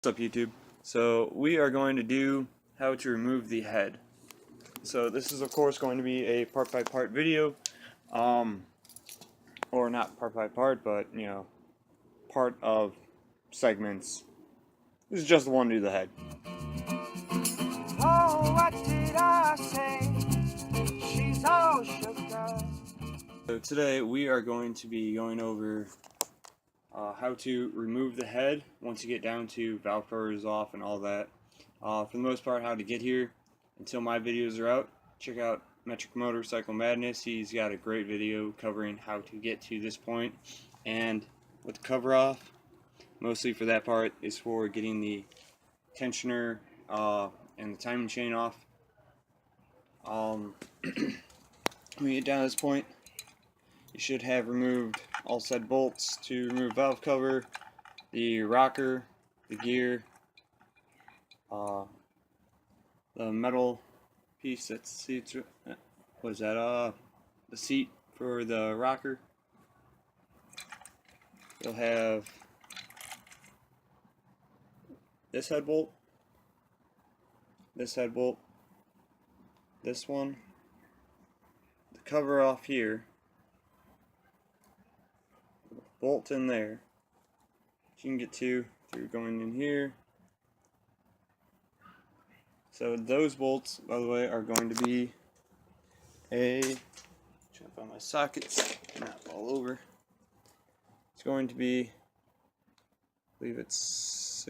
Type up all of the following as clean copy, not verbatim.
What's up, YouTube? So we are going to do how to remove the head. So this is of course going to be a part by part video, or not part by part, but you know, part of segments. This is just the one to do the head. Oh, what did I say? She's all shook up. So today we are going to be going over how to remove the head once you get down to valve covers off and all that. For the most part, how to get here until my videos are out. Check out MetricMotorcyleMadness. He's got a great video covering how to get to this point. And with the cover off, mostly for that part is for getting the tensioner and the timing chain off. When you get down to this point, you should have removed all said bolts to remove valve cover, the rocker, the gear, the metal piece that seats, was that the seat for the rocker. You'll have this head bolt, this one, the cover off here, bolt in there. You can get to through going in here. So those bolts, by the way, are going to be jump on my sockets, not fall over. It's going to be, I believe it's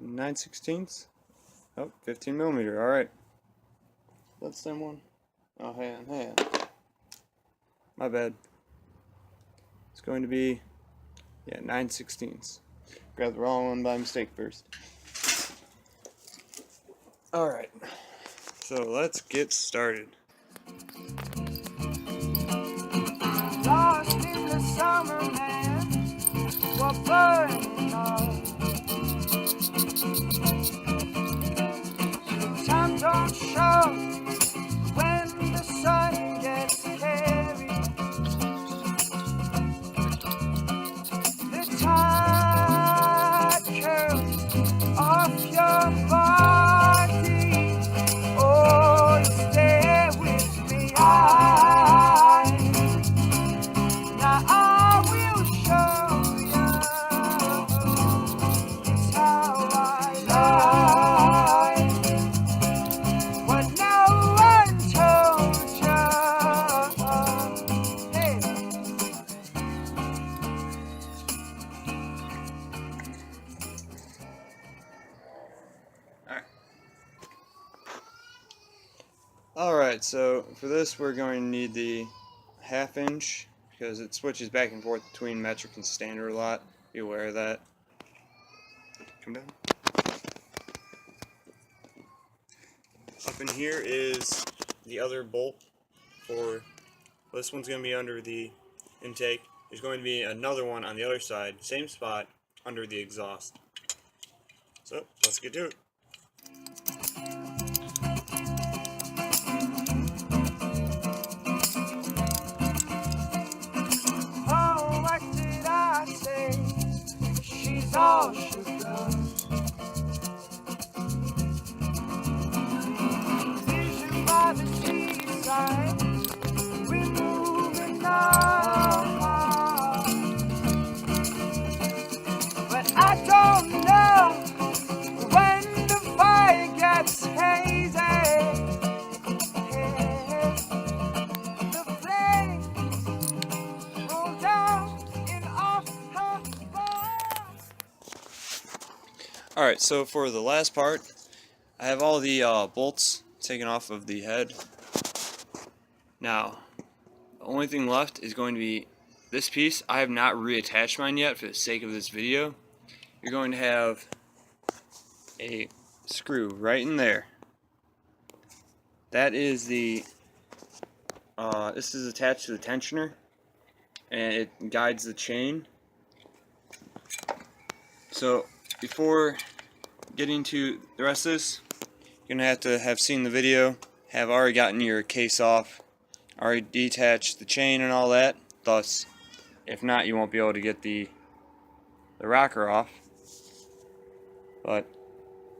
9/16. Oh, 15 millimeter. All right. That's the same one. Oh, hang on. My bad. It's going to be, yeah, 9/16. Grabbed the wrong one by mistake first. Alright, so let's get started. Lost in the summer, man, we're burning up. Time don't show when the sun gets heavy. The tide curls off your body. Oh, stay with me. Now I will show you it's how I like what no one told you. Hey. Alright, so for this we're going to need the 1/2 inch because it switches back and forth between metric and standard a lot. Be aware of that. Come down. Up in here is the other bolt for, this one's going to be under the intake. There's going to be another one on the other side, same spot, under the exhaust. So, let's get to it. Oh, what did I say? She's all shook up. Vision by the seaside, we're moving on. But I don't know when the fire gets hazy. The flames roll down and off her bones. Alright, so for the last part, I have all the bolts taken off of the head. Now, the only thing left is going to be this piece. I have not reattached mine yet for the sake of this video. You're going to have a screw right in there. That is the, this is attached to the tensioner, and it guides the chain. So before getting to the rest of this, you're going to have seen the video, have already gotten your case off, already detached the chain and all that. Thus, if not, you won't be able to get the rocker off. But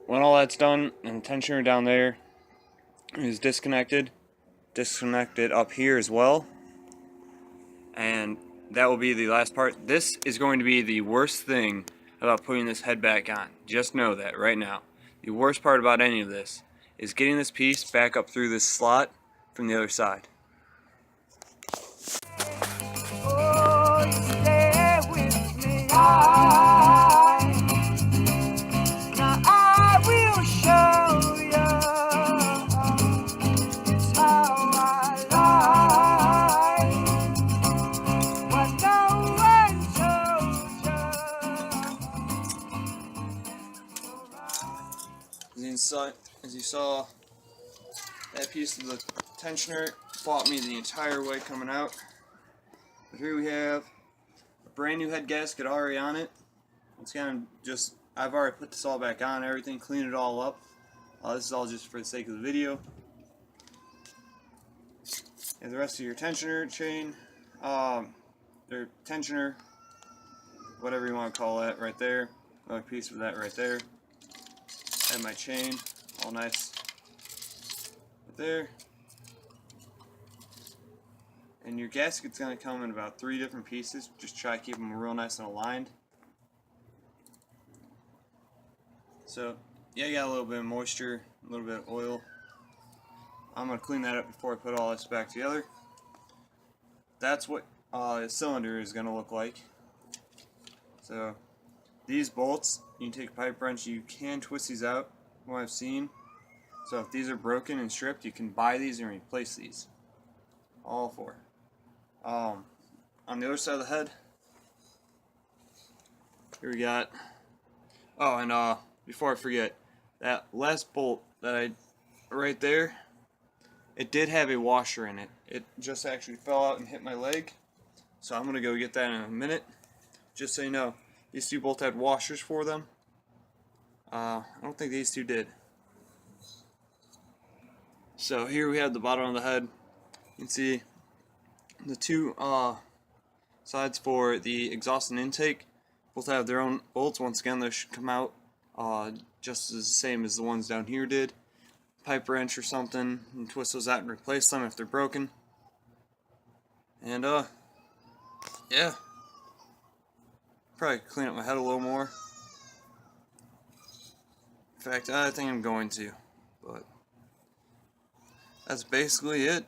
when all that's done and the tensioner down there is disconnected up here as well, and that will be the last part. This is going to be the worst thing about putting this head back on. Just know that right now. The worst part about any of this is getting this piece back up through this slot from the other side. Oh, you stay with me. Now I will show you it's how I like what no one told you. As you saw, that piece of the tensioner fought me the entire way coming out. But here we have a brand new head gasket already on it. It's kind of just, I've already put this all back on, everything, cleaned it all up. This is all just for the sake of the video. And the rest of your tensioner chain, or tensioner, whatever you want to call that, right there. Another piece of that right there. And my chain, all nice right there. And your gasket's going to come in about 3 different pieces. Just try to keep them real nice and aligned. So, yeah, you got a little bit of moisture, a little bit of oil. I'm going to clean that up before I put all this back together. That's what a cylinder is going to look like. So, these bolts, you can take a pipe wrench, you can twist these out, from what I've seen. So if these are broken and stripped, you can buy these and replace these. All 4. On the other side of the head, here we got, oh, and before I forget, that last bolt that right there, it did have a washer in it. It just actually fell out and hit my leg. So I'm going to go get that in a minute. Just so you know, these 2 bolts had washers for them. I don't think these 2 did. So here we have the bottom of the head. You can see the 2 sides for the exhaust and intake both have their own bolts. Once again, they should come out just as the same as the ones down here did. Pipe wrench or something, and twist those out and replace them if they're broken. And yeah, probably clean up my head a little more. In fact, I think I'm going to, but that's basically it.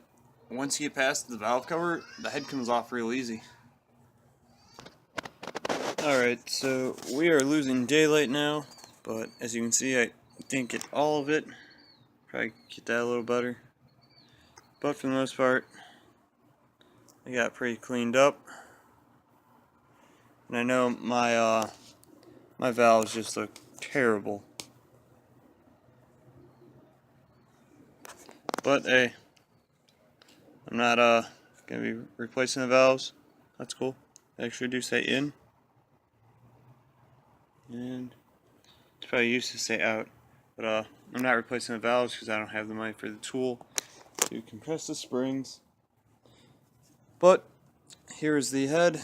Once you get past the valve cover, the head comes off real easy. Alright, so we are losing daylight now, but as you can see, I didn't get all of it. Probably get that a little better. But for the most part, I got pretty cleaned up. And I know my my valves just look terrible. But hey, I'm not gonna be replacing the valves. That's cool. They actually do say in. And it's probably used to say out. But I'm not replacing the valves because I don't have the money for the tool to compress the springs. But here is the head.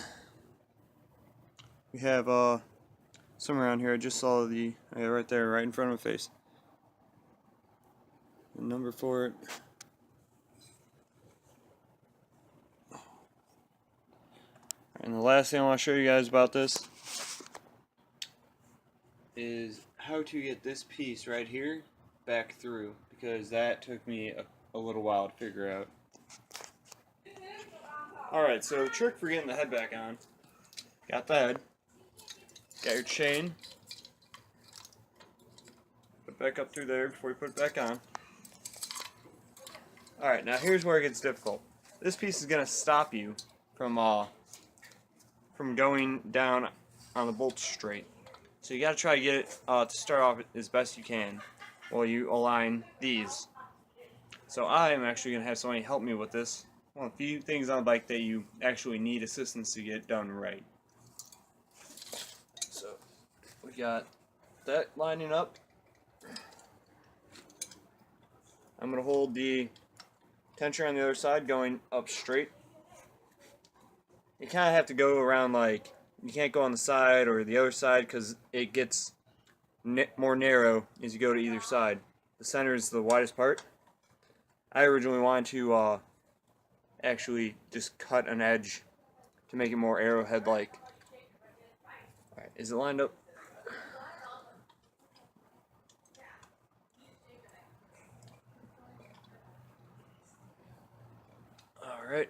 We have somewhere around here. I just saw the right there, right in front of my face. The number for it. And the last thing I want to show you guys about this is how to get this piece right here back through, because that took me a little while to figure out. Alright, so trick for getting the head back on. Got the head. Got your chain. Put it back up through there before you put it back on. Alright, now here's where it gets difficult. This piece is going to stop you from going down on the bolt straight. So you got to try to get it to start off as best you can while you align these. So I am actually going to have somebody help me with this. One of the few things on a bike that you actually need assistance to get done right. So we got that lining up. I'm going to hold the tensioner on the other side going up straight. You kind of have to go around, like, you can't go on the side or the other side because it gets more narrow as you go to either side. The center is the widest part. I originally wanted to actually just cut an edge to make it more arrowhead-like. Alright, is it lined up? Alright.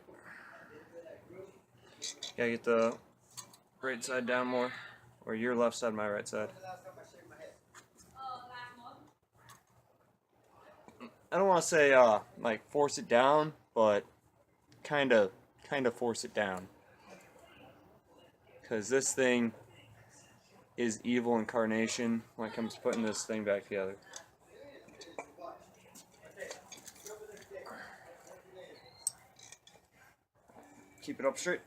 Gotta get the right side down more. Or your left side, my right side. I don't want to say like force it down, but kind of force it down. Because this thing is evil incarnation when it comes to putting this thing back together. Keep it up straight.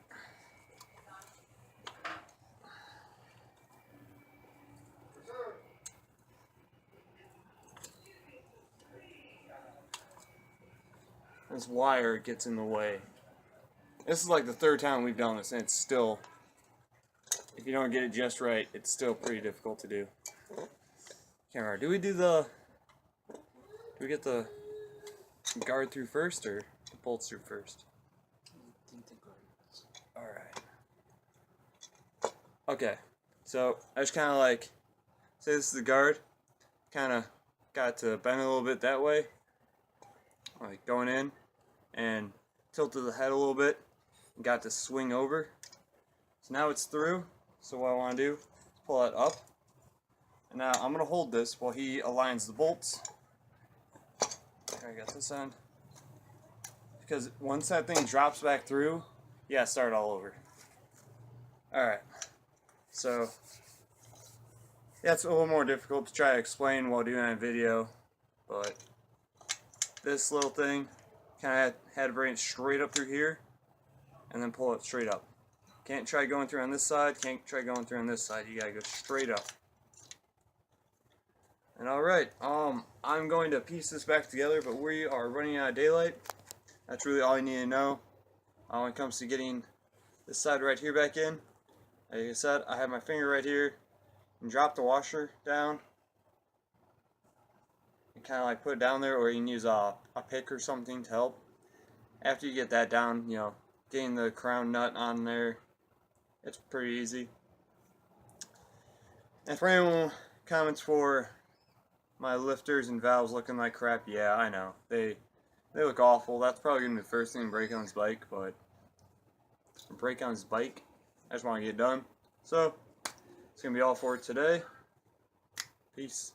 This wire gets in the way. This is like the third time we've done this, and it's still, if you don't get it just right, it's still pretty difficult to do. Can't remember. Do we get the guard through first, or the bolts through first? Alright. Okay, so I just kind of like, say this is the guard, kind of got to bend a little bit that way, like going in, and tilted the head a little bit, and got to swing over. So now it's through, so what I want to do is pull that up, and now I'm going to hold this while he aligns the bolts. Here, I got this end, because once that thing drops back through, yeah, start all over. Alright, so yeah, it's a little more difficult to try to explain while doing a video, but this little thing kind of had to bring it straight up through here and then pull it straight up. Can't try going through on this side, can't try going through on this side, you gotta go straight up. And alright, I'm going to piece this back together, but we are running out of daylight. That's really all you need to know when it comes to getting this side right here back in. Like I said, I have my finger right here and drop the washer down and kind of like put it down there, or you can use a pick or something to help. After you get that down, you know, getting the crown nut on there, it's pretty easy. And for anyone comments for my lifters and valves looking like crap, yeah, I know. They look awful. That's probably going to be the first thing to break on his bike, but I just want to get it done. So, it's going to be all for today. Peace.